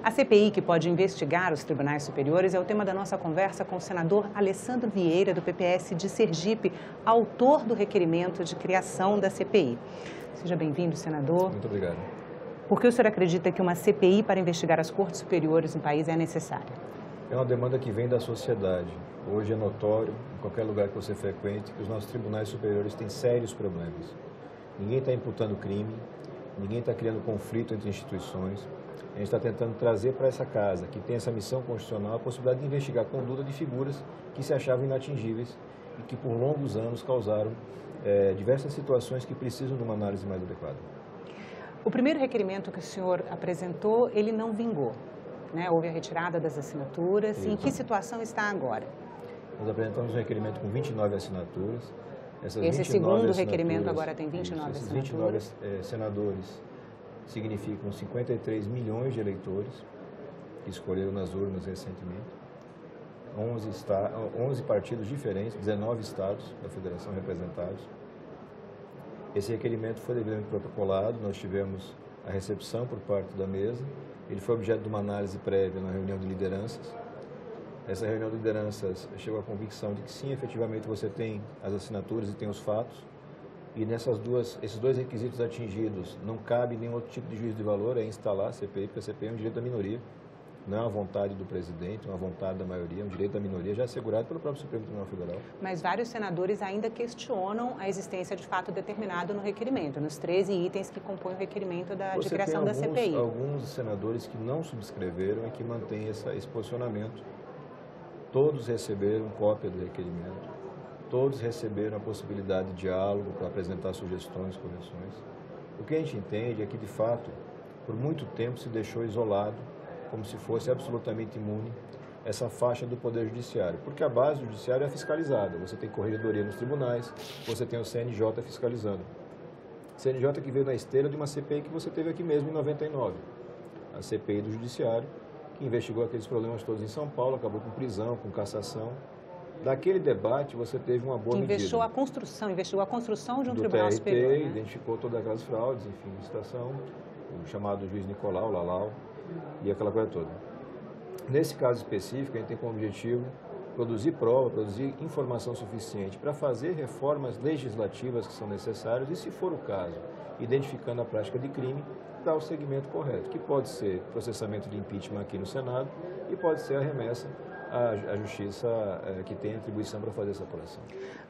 A CPI, que pode investigar os tribunais superiores, é o tema da nossa conversa com o senador Alessandro Vieira, do PPS de Sergipe, autor do requerimento de criação da CPI. Seja bem-vindo, senador. Muito obrigado. Por que o senhor acredita que uma CPI para investigar as cortes superiores no país é necessária? É uma demanda que vem da sociedade. Hoje é notório, em qualquer lugar que você frequente, que os nossos tribunais superiores têm sérios problemas. Ninguém está imputando crime, ninguém está criando conflito entre instituições. A gente está tentando trazer para essa casa, que tem essa missão constitucional, a possibilidade de investigar a conduta de figuras que se achavam inatingíveis e que por longos anos causaram diversas situações que precisam de uma análise mais adequada. O primeiro requerimento que o senhor apresentou, ele não vingou, né? Houve a retirada das assinaturas. Isso. Em que situação está agora? Nós apresentamos um requerimento com 29 assinaturas. Esse segundo requerimento agora tem 29 esses assinaturas. 29 senadores significam 53 milhões de eleitores que escolheram nas urnas recentemente. 11 partidos diferentes, 19 estados da federação representados. Esse requerimento foi devidamente protocolado, nós tivemos a recepção por parte da mesa. Ele foi objeto de uma análise prévia na reunião de lideranças. Essa reunião de lideranças chegou à convicção de que sim, efetivamente você tem as assinaturas e tem os fatos. E esses dois requisitos atingidos, não cabe nenhum outro tipo de juízo de valor, é instalar a CPI, porque a CPI é um direito da minoria, não é uma vontade do presidente, é uma vontade da maioria, é um direito da minoria, já assegurado pelo próprio Supremo Tribunal Federal. Mas vários senadores ainda questionam a existência de fato determinado no requerimento, nos 13 itens que compõem o requerimento de criação da CPI. Alguns senadores que não subscreveram e que mantêm esse posicionamento. Todos receberam cópia do requerimento. Todos receberam a possibilidade de diálogo para apresentar sugestões, correções. O que a gente entende é que, de fato, por muito tempo se deixou isolado, como se fosse absolutamente imune, essa faixa do Poder Judiciário. Porque a base do Judiciário é fiscalizada. Você tem corregedoria nos tribunais, você tem o CNJ fiscalizando. CNJ que veio na esteira de uma CPI que você teve aqui mesmo em 99. A CPI do Judiciário, que investigou aqueles problemas todos em São Paulo, acabou com prisão, com cassação. Daquele debate, você teve uma boa medida. Investigou a construção de um tribunal superior, né? Identificou todas aquelas fraudes, enfim, licitação, o chamado juiz Nicolau, Lalau, e aquela coisa toda. Nesse caso específico, a gente tem como objetivo produzir prova, produzir informação suficiente para fazer reformas legislativas que são necessárias e, se for o caso, identificando a prática de crime, dar o segmento correto, que pode ser processamento de impeachment aqui no Senado e pode ser a remessa à Justiça que tem atribuição para fazer essa apuração.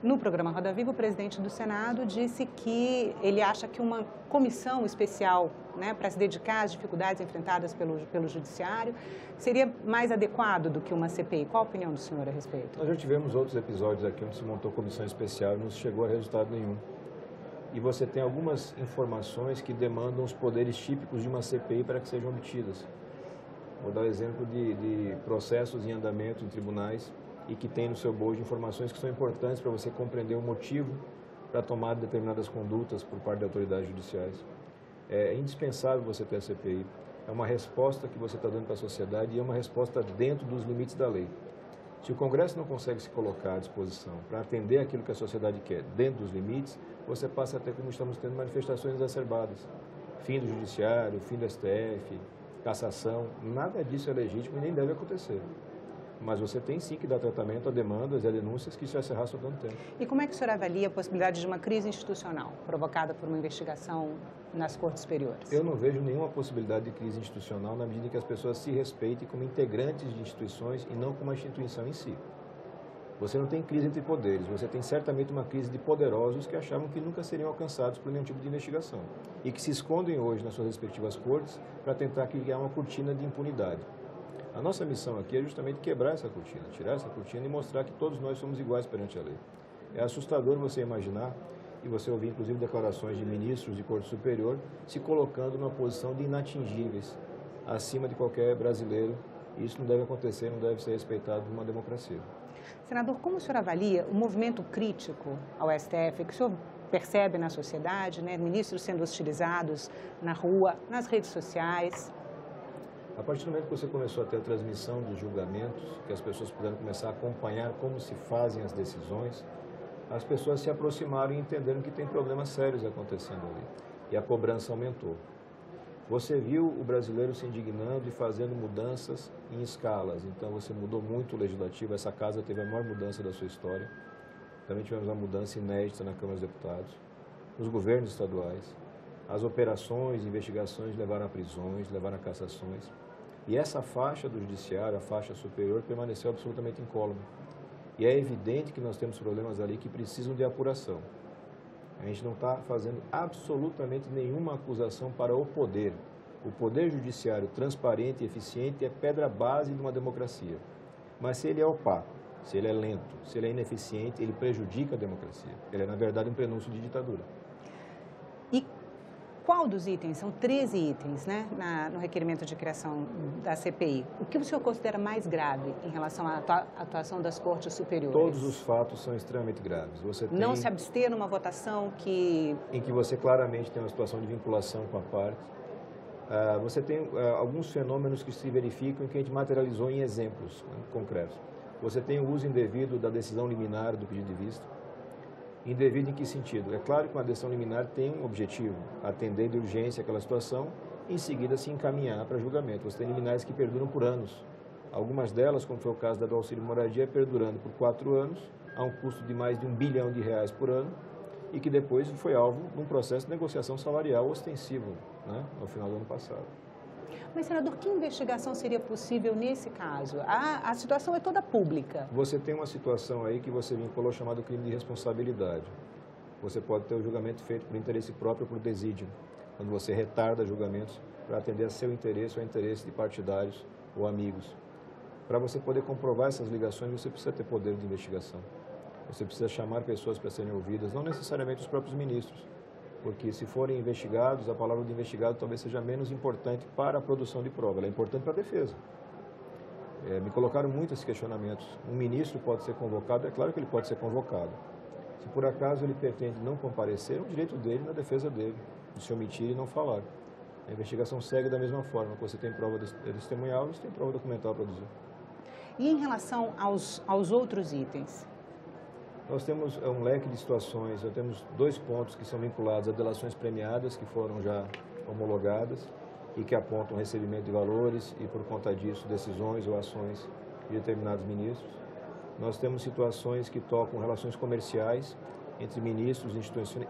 No programa Roda Viva, o presidente do Senado disse que ele acha que uma comissão especial, né, para se dedicar às dificuldades enfrentadas pelo Judiciário seria mais adequado do que uma CPI. Qual a opinião do senhor a respeito? Nós já tivemos outros episódios aqui onde se montou comissão especial e não se chegou a resultado nenhum. E você tem algumas informações que demandam os poderes típicos de uma CPI para que sejam obtidas. Vou dar o exemplo de processos em andamento em tribunais e que tem no seu bojo informações que são importantes para você compreender o motivo para a tomada de determinadas condutas por parte de autoridades judiciais. É indispensável você ter a CPI. É uma resposta que você está dando para a sociedade e é uma resposta dentro dos limites da lei. Se o Congresso não consegue se colocar à disposição para atender aquilo que a sociedade quer dentro dos limites, você passa a ter, como estamos tendo, manifestações exacerbadas. Fim do Judiciário, fim do STF, cassação, nada disso é legítimo e nem deve acontecer. Mas você tem sim que dar tratamento a demandas e a denúncias que já se arrastam há tanto tempo. E como é que o senhor avalia a possibilidade de uma crise institucional provocada por uma investigação nas cortes superiores? Eu não vejo nenhuma possibilidade de crise institucional na medida que as pessoas se respeitem como integrantes de instituições e não como a instituição em si. Você não tem crise entre poderes, você tem certamente uma crise de poderosos que achavam que nunca seriam alcançados por nenhum tipo de investigação e que se escondem hoje nas suas respectivas cortes para tentar criar uma cortina de impunidade. A nossa missão aqui é justamente quebrar essa cortina, tirar essa cortina e mostrar que todos nós somos iguais perante a lei. É assustador você imaginar, e você ouvir inclusive declarações de ministros de Corte Superior se colocando numa posição de inatingíveis, acima de qualquer brasileiro. Isso não deve acontecer, não deve ser respeitado numa democracia. Senador, como o senhor avalia o movimento crítico ao STF, que o senhor percebe na sociedade, né? Ministros sendo hostilizados na rua, nas redes sociais? A partir do momento que você começou a ter a transmissão dos julgamentos, que as pessoas puderam começar a acompanhar como se fazem as decisões, as pessoas se aproximaram e entenderam que tem problemas sérios acontecendo ali. E a cobrança aumentou. Você viu o brasileiro se indignando e fazendo mudanças em escalas. Então, você mudou muito o legislativo. Essa casa teve a maior mudança da sua história. Também tivemos uma mudança inédita na Câmara dos Deputados, nos governos estaduais. As operações, investigações levaram a prisões, levaram a cassações. E essa faixa do judiciário, a faixa superior, permaneceu absolutamente incólume. E é evidente que nós temos problemas ali que precisam de apuração. A gente não está fazendo absolutamente nenhuma acusação para o poder. O poder judiciário transparente e eficiente é pedra base de uma democracia. Mas se ele é opaco, se ele é lento, se ele é ineficiente, ele prejudica a democracia. Ele é, na verdade, um prenúncio de ditadura. E qual dos itens? São 13 itens, né, no requerimento de criação da CPI. O que o senhor considera mais grave em relação à atuação das cortes superiores? Todos os fatos são extremamente graves. Não se abster numa votação em que você claramente tem uma situação de vinculação com a parte. Você tem alguns fenômenos que se verificam e que a gente materializou em exemplos, né, concretos. Você tem o uso indevido da decisão liminar do pedido de vista. Indevido em que sentido? É claro que uma decisão liminar tem um objetivo, atender de urgência aquela situação, e em seguida se encaminhar para julgamento. Você tem liminares que perduram por anos. Algumas delas, como foi o caso da do auxílio moradia, perdurando por 4 anos, a um custo de mais de R$1 bilhão por ano, e que depois foi alvo de um processo de negociação salarial ostensivo, né, ao final do ano passado. Mas, senador, que investigação seria possível nesse caso? A situação é toda pública. Você tem uma situação aí que você vinculou chamado crime de responsabilidade. Você pode ter o julgamento feito por interesse próprio ou por desídio, quando você retarda julgamentos para atender a seu interesse ou ao interesse de partidários ou amigos. Para você poder comprovar essas ligações, você precisa ter poder de investigação. Você precisa chamar pessoas para serem ouvidas, não necessariamente os próprios ministros. Porque se forem investigados, a palavra de investigado talvez seja menos importante para a produção de prova, ela é importante para a defesa. Me colocaram muito esses questionamentos. Um ministro pode ser convocado, é claro que ele pode ser convocado. Se por acaso ele pretende não comparecer, é um direito dele, na defesa dele, de se omitir e não falar. A investigação segue da mesma forma, você tem prova testemunhal, você tem prova documental a produzir. E em relação aos outros itens? Nós temos um leque de situações, nós temos 2 pontos que são vinculados a delações premiadas, que foram já homologadas e que apontam recebimento de valores e, por conta disso, decisões ou ações de determinados ministros. Nós temos situações que tocam relações comerciais entre ministros e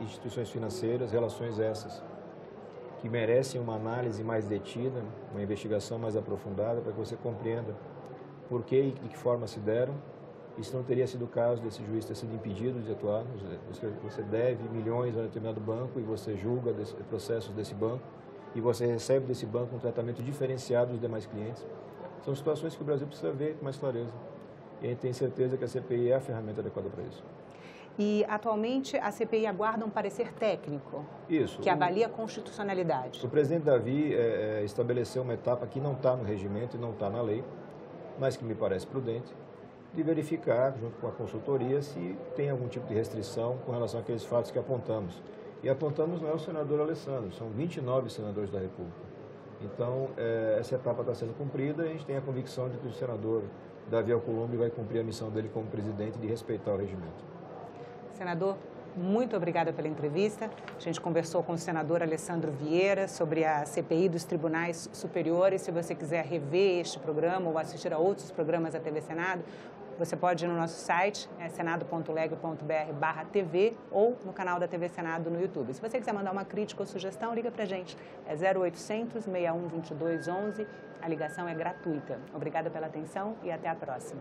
instituições financeiras, relações essas que merecem uma análise mais detida, uma investigação mais aprofundada, para que você compreenda por que e de que forma se deram. Isso não teria sido o caso desse juiz ter sido impedido de atuar. Você deve milhões a um determinado banco e você julga processos desse banco e você recebe desse banco um tratamento diferenciado dos demais clientes. São situações que o Brasil precisa ver com mais clareza. E a gente tem certeza que a CPI é a ferramenta adequada para isso. E, atualmente, a CPI aguarda um parecer técnico, isso, que avalia a constitucionalidade. O presidente Davi estabeleceu uma etapa que não está no regimento e não está na lei, mas que me parece prudente, de verificar, junto com a consultoria, se tem algum tipo de restrição com relação àqueles fatos que apontamos. E apontamos não é o senador Alessandro, são 29 senadores da República. Então, essa etapa está sendo cumprida e a gente tem a convicção de que o senador Davi Alcolumbre vai cumprir a missão dele como presidente de respeitar o regimento. Senador, muito obrigada pela entrevista. A gente conversou com o senador Alessandro Vieira sobre a CPI dos Tribunais Superiores. Se você quiser rever este programa ou assistir a outros programas da TV Senado, você pode ir no nosso site, senado.leg.br/TV, ou no canal da TV Senado no YouTube. Se você quiser mandar uma crítica ou sugestão, liga para a gente. É 0800 61 22 11. A ligação é gratuita. Obrigada pela atenção e até a próxima.